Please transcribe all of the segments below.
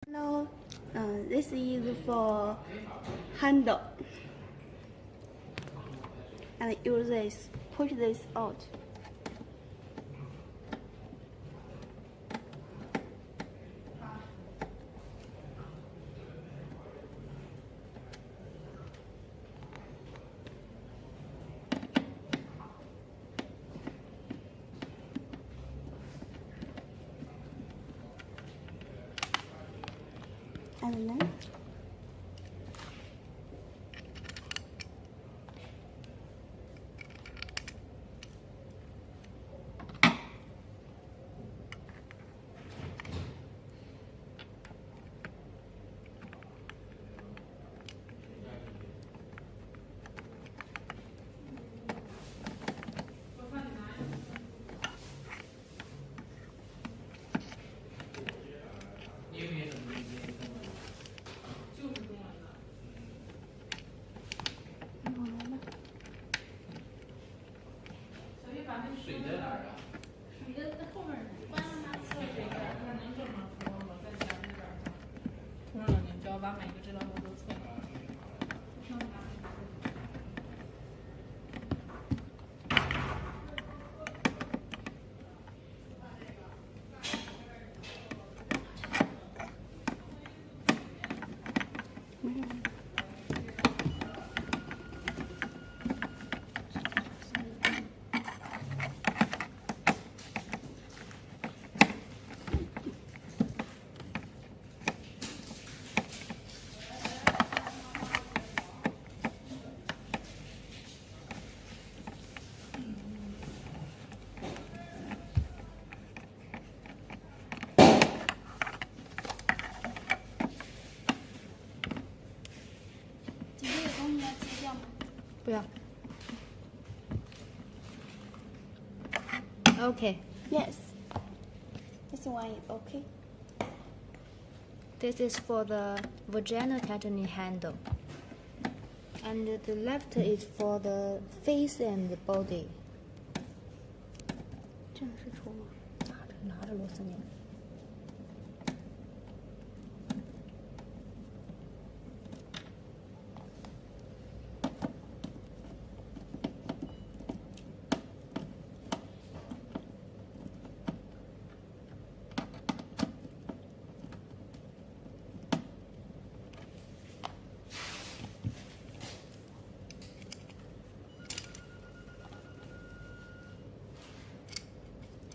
Now, this is for handle, and use this, push this out. And then水在哪儿啊？水在后面呢。关了吗？测水盖，看能正常涂吗？在前面这儿。涂上了，你只要把每个指导物都测好。不要。Okay. yes, this one is okay. This is for the vaginal tightening handle. And the left is for the face and the body. 这样是戳吗？拿着螺丝拧。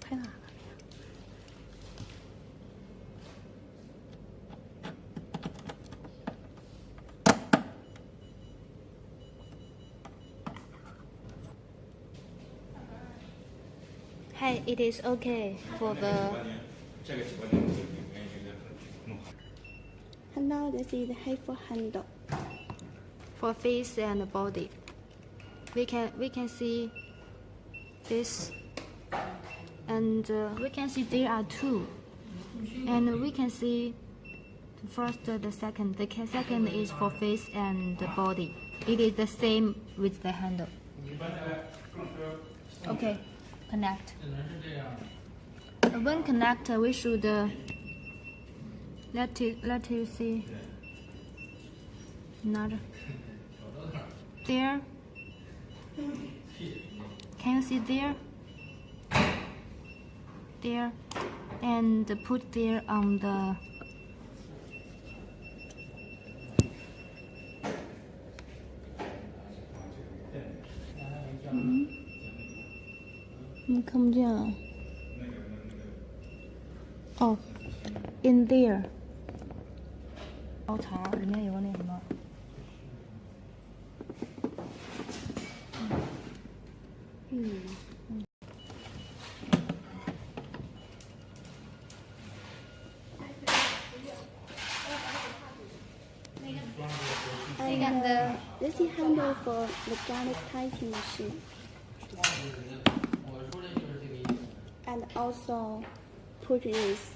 拍哪了？ Hey, it is okay for the. And now this is HIFU handle. For face and body, we can see this, and we can see there are two, and we can see the first, the second. The second is for face and body. It is the same with the handle. Okay, connect. When connect, we should let you see. Another. There. Can you see there? There. And put there on the. Oh, in there. 凹槽里面有个那什么。 And this is handle for vaginal tightening machine. And also put this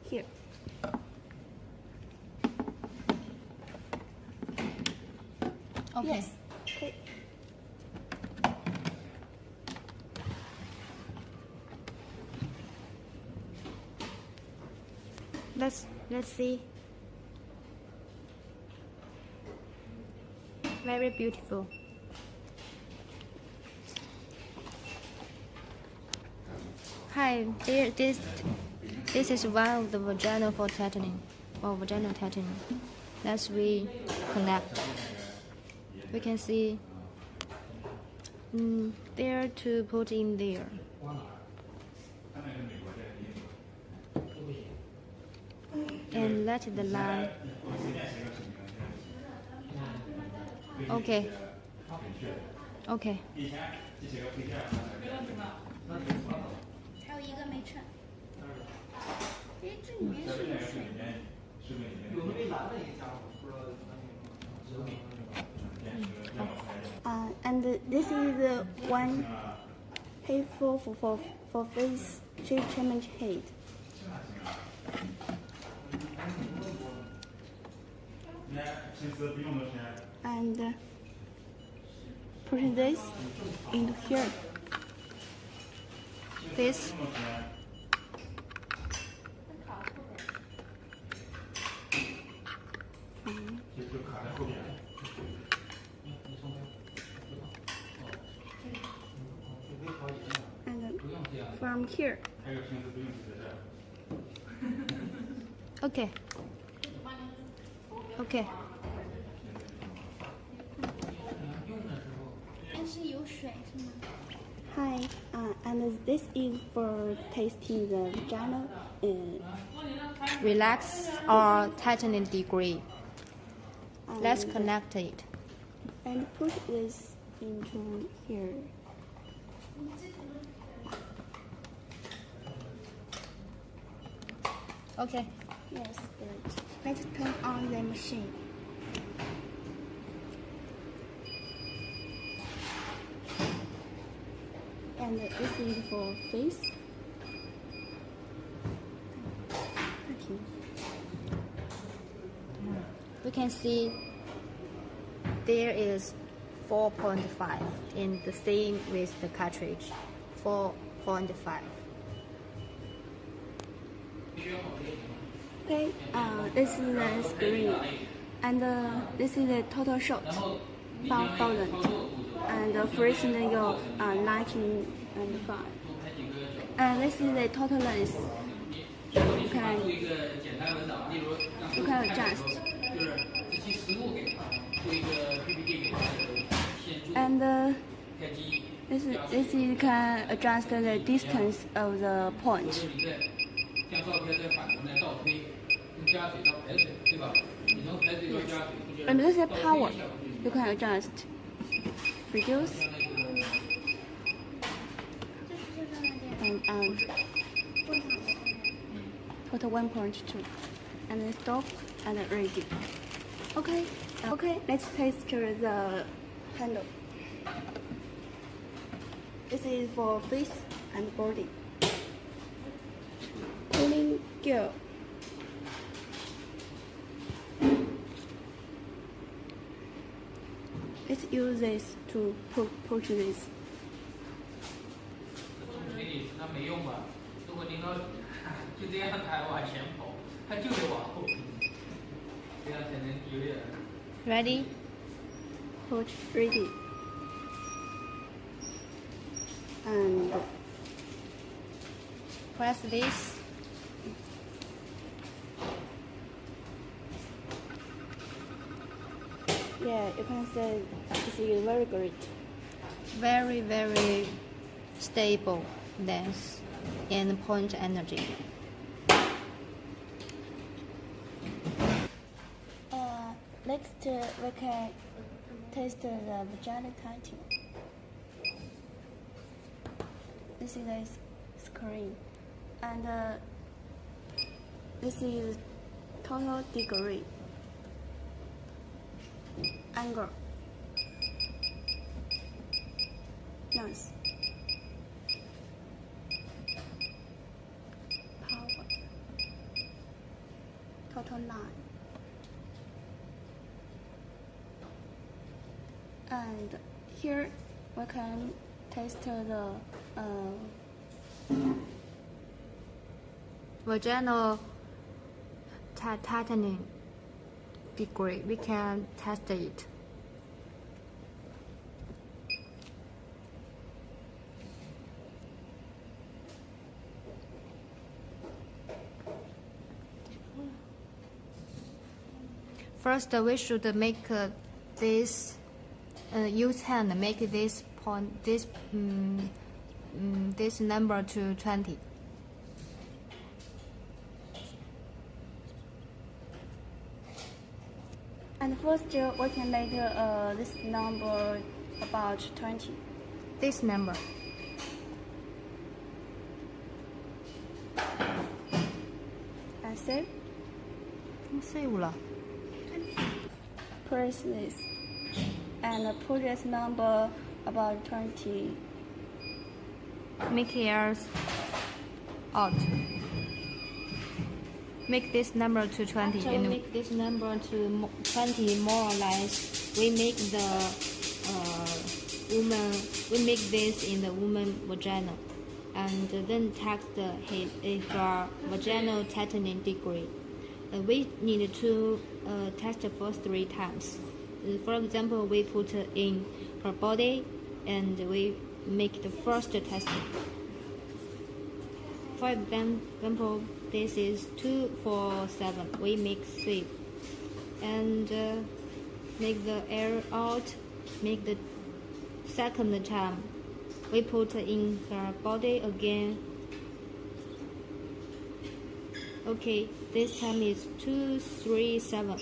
here. Okay. Yes. Okay. Let's see. Very beautiful. Hi, there, this is one of the vaginal for tightening, or vaginal tightening. As we connect, we can see there to put in there. And let the line. Okay. Okay. 还有一个没称。哎，这里面是有水。And this is the one HIFU for face treatment head. And put this into here. This. And from here. Okay. Okay. 但是有水是吗？Hi, and this is for tasting the vaginal. Relax or tightening degree. Let's connect it. And put this into here. Okay. Yes, good. Let's turn on the machine. And this is for face. Okay. We can see there is 4.5 in the same with the cartridge. 4.5. Okay, this is the screen, and this is the total shot, 5,000, and the free single 1995. And this is the total length. You can adjust. And this you can adjust the distance of the point. And this is power. You can adjust, reduce, and total 1.2, and then stop and ready. Okay. Okay. Let's test the handle. This is for face and body. Pulling gear. Let's use this to push this. 那没用吧？如果您要就这样，他往前跑，他就得往后，这样才能有点。Ready? Push ready. And press this. Yeah, you can say this is very great. Very, very stable length and point energy. Next, we can test the vaginal tightening. This is the screen, and this is total degree, angle, length, power, total line. And here we can test the Vaginal tightening degree. We can test it. First, we should make this. Use hand make this point this this number to 20. And first, we can make this number about 20. This number. And save. Save 了。 Press this. And put this number about 20. Make ears out. Make this number to 20. After And make this number to 20 more or less. We make the woman. We make this in the woman vagina, and then test if vaginal tightening degree. We need to test for 3 times. For example, we put in her body and we make the first test. For example, this is 2, 4, 7. We make 6 and make the air out. Make the second time. We put in her body again. Okay, this time is 2, 3, 7.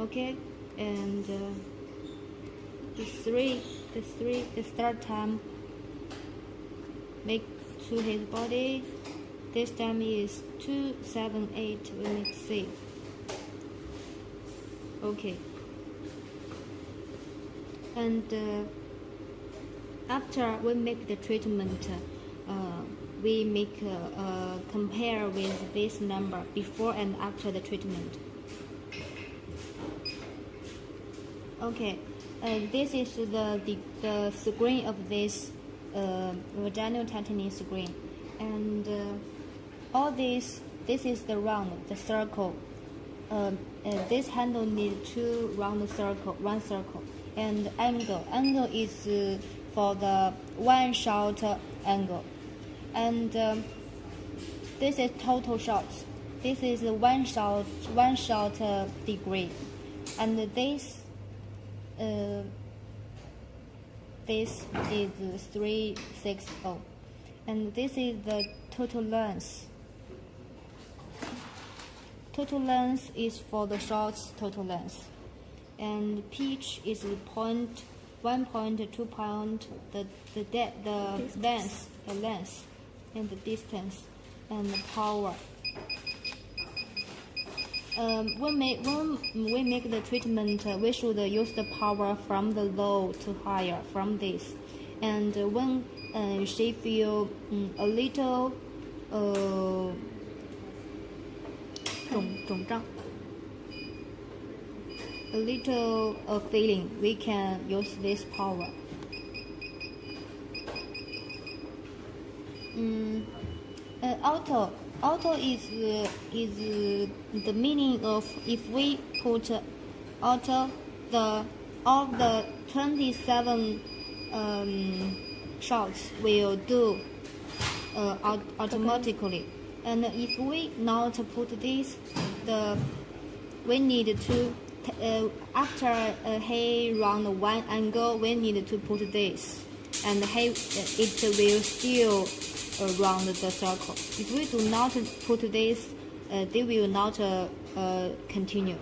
Okay, and the third time make to his body. This time is 2, 7, 8. We make 6. Okay, and after we make the treatment, we make compare with this number before and after the treatment. Okay, this is the screen of this vaginal tightening screen, and all this is the round, the circle. This handle needs 2 round circle, 1 circle, and angle. Angle is for the 1 short angle, and this is total shots. This is 1 short degree, and this is 360, and this is the total length. Total length is for the shots total length, and pitch is 1 2 point, the length, and the distance, and the power. When we make the treatment, we should use the power from the low to higher from this. And when she feel a little 肿胀 a little feeling, we can use this power. Auto is the meaning of if we put auto, all the 27 shots will do automatically. And if we not put this, we need to after he run 1 angle, we need to put this, and it will still around the circle. If we do not put this, they will not continue.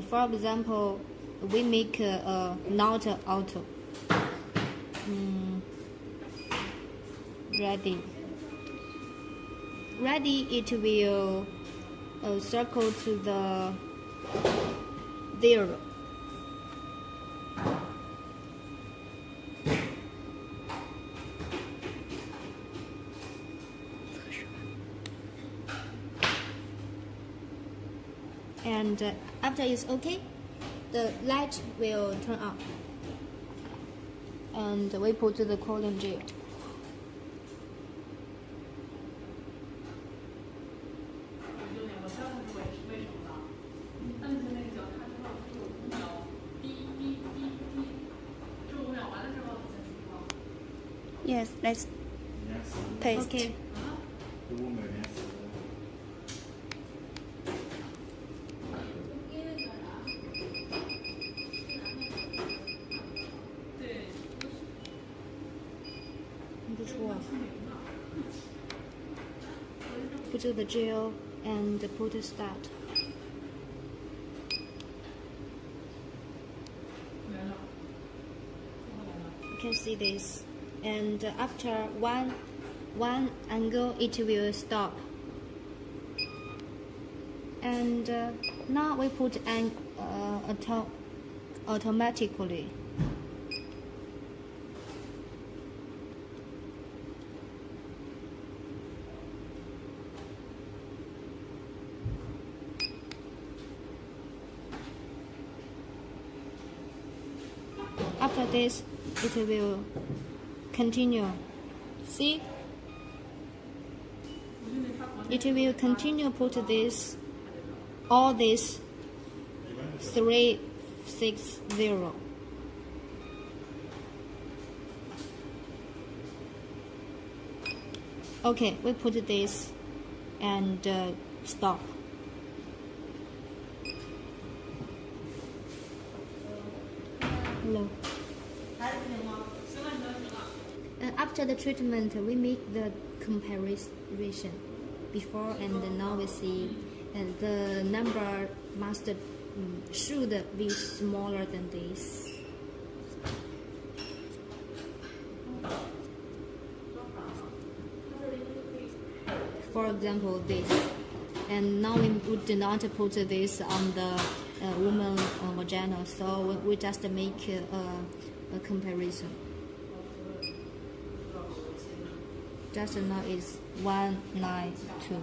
For example, we make not auto. Ready, it will circle to the 0. And after it's okay, the light will turn on, and we put the cooling gel. Yes, let's paste. Okay. put the gel and put a start. You can see this, and after one angle it will stop. And now we put an automatically. After this, it will continue. See? It will continue put this, all this 360. Okay, we put this and stop. Hello. After the treatment, we make the comparison before and now. We see the number should be smaller than this. For example, this. And now we do not put this on the woman vaginal, so we just make a comparison. Just now is 192.